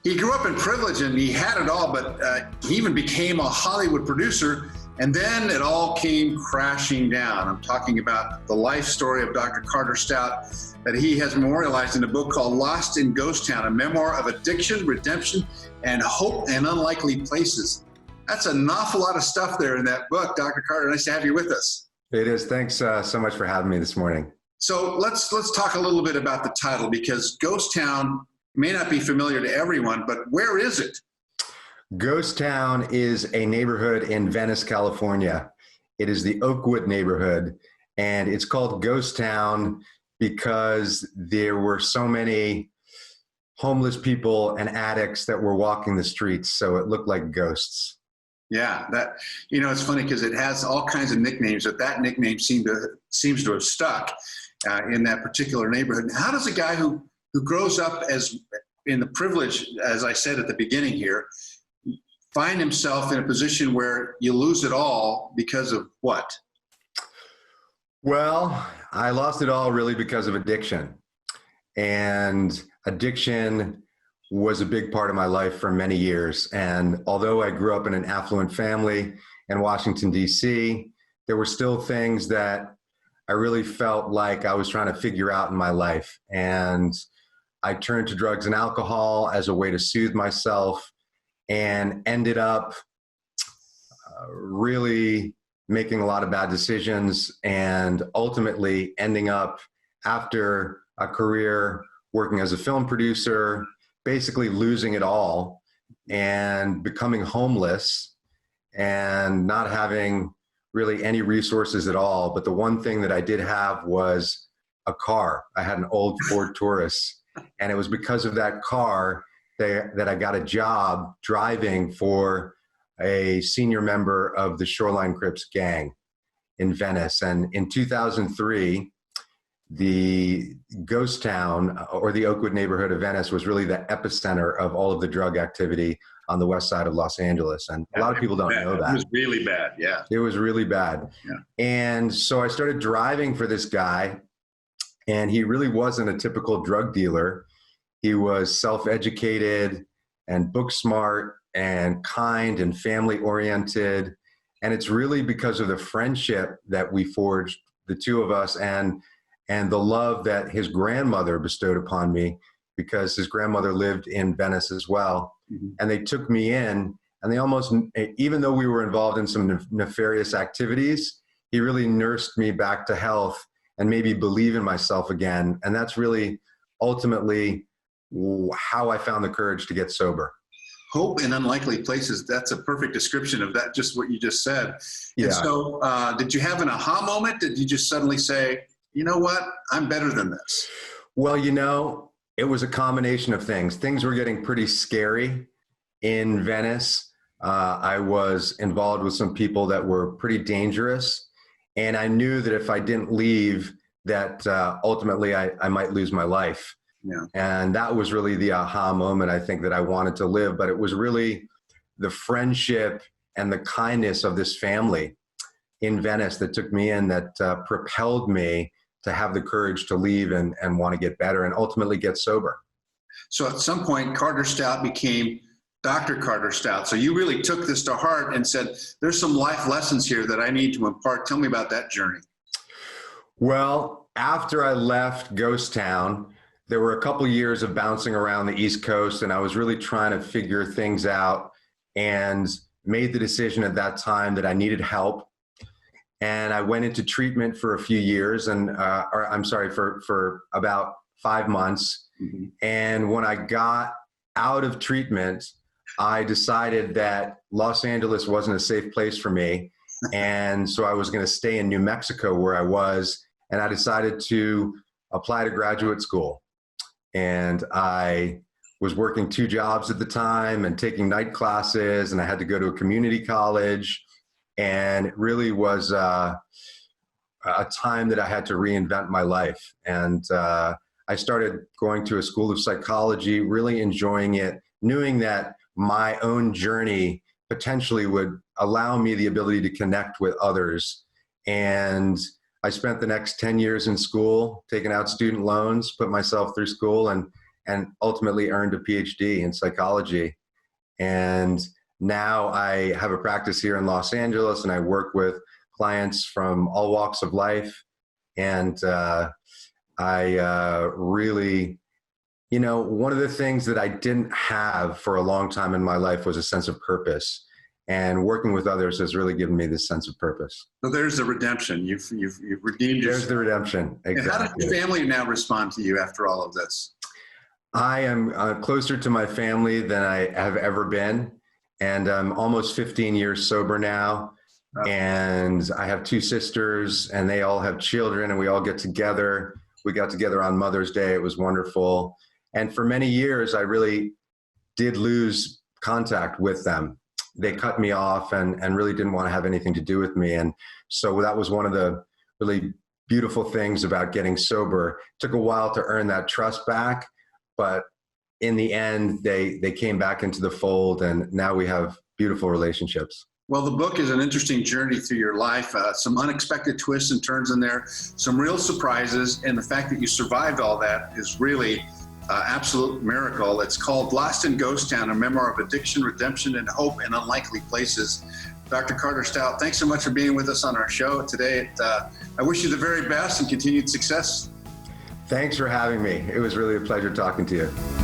He grew up in privilege and he had it all, but he even became a Hollywood producer, and then it all came crashing down. I'm talking about the life story of Dr. Carter Stout that he has memorialized in a book called Lost in Ghost Town, a memoir of addiction, redemption, and hope in unlikely places. That's an awful lot of stuff there in that book, Dr. Carter. Nice to have you with us. It is. Thanks so much for having me this morning. So let's talk a little bit about the title, because Ghost Town may not be familiar to everyone, but where is it? Ghost Town is a neighborhood in Venice, California. It is the Oakwood neighborhood, and it's called Ghost Town because there were so many homeless people and addicts that were walking the streets, so it looked like ghosts. Yeah, that, it's funny because it has all kinds of nicknames, but that nickname seems to have stuck in that particular neighborhood. How does a guy who grows up as in the privilege, as I said at the beginning here, find himself in a position where you lose it all because of what? Well, I lost it all really because of addiction. And addiction was a big part of my life for many years. And although I grew up in an affluent family in Washington, D.C., there were still things that I really felt like I was trying to figure out in my life. And I turned to drugs and alcohol as a way to soothe myself, and ended up really making a lot of bad decisions, and ultimately ending up, after a career working as a film producer, basically losing it all and becoming homeless and not having really any resources at all. But the one thing that I did have was a car. I had an old Ford Taurus, and it was because of that car that I got a job driving for a senior member of the Shoreline Crips gang in Venice. And in 2003, the ghost town, or the Oakwood neighborhood of Venice, was really the epicenter of all of the drug activity on the west side of Los Angeles. And a lot of people don't know that. It was really bad, yeah. It was really bad. Yeah. And so I started driving for this guy, and he really wasn't a typical drug dealer. He was self-educated and book smart and kind and family oriented. And it's really because of the friendship that we forged, the two of us, and the love that his grandmother bestowed upon me, because his grandmother lived in Venice as well. Mm-hmm. And they took me in, and they almost, even though we were involved in some nefarious activities, he really nursed me back to health and made me believe in myself again. And that's really ultimately how I found the courage to get sober. Hope in unlikely places. That's a perfect description of that, just what you just said. Yeah. And so did you have an aha moment? Did you just suddenly say, you know what, I'm better than this? Well, it was a combination of things. Things were getting pretty scary in Venice. I was involved with some people that were pretty dangerous. And I knew that if I didn't leave, that ultimately I might lose my life. Yeah. And that was really the aha moment, I think, that I wanted to live. But it was really the friendship and the kindness of this family in Venice that took me in, that propelled me to have the courage to leave and want to get better and ultimately get sober. So at some point, Carter Stout became Dr. Carter Stout. So you really took this to heart and said, there's some life lessons here that I need to impart. Tell me about that journey. Well, after I left Ghost Town, there were a couple years of bouncing around the East Coast, and I was really trying to figure things out, and made the decision at that time that I needed help. And I went into treatment for a few years, for about 5 months. Mm-hmm. And when I got out of treatment, I decided that Los Angeles wasn't a safe place for me. And so I was going to stay in New Mexico where I was, and I decided to apply to graduate school. And I was working 2 jobs at the time and taking night classes, and I had to go to a community college. And it really was a time that I had to reinvent my life. And I started going to a school of psychology, really enjoying it, knowing that my own journey potentially would allow me the ability to connect with others. And I spent the next 10 years in school, taking out student loans, put myself through school, and and ultimately earned a PhD in psychology. And now I have a practice here in Los Angeles, and I work with clients from all walks of life. And I really, one of the things that I didn't have for a long time in my life was a sense of purpose. And working with others has really given me this sense of purpose. So there's the redemption. You've redeemed yourself. There's the redemption. Exactly. And how does your family now respond to you after all of this? I am closer to my family than I have ever been. And I'm almost 15 years sober now. Wow. And I have 2 sisters, and they all have children, and we all get together. We got together on Mother's Day. It was wonderful. And for many years, I really did lose contact with them. They cut me off and really didn't want to have anything to do with me. And so that was one of the really beautiful things about getting sober. It took a while to earn that trust back, but in the end, they came back into the fold, and now we have beautiful relationships. Well, the book is an interesting journey through your life, some unexpected twists and turns in there, some real surprises, and the fact that you survived all that is really absolute miracle. It's called Lost in Ghost Town, a memoir of addiction, redemption, and hope in unlikely places. Dr. Carter Stout, thanks so much for being with us on our show today. I wish you the very best and continued success. Thanks for having me. It was really a pleasure talking to you.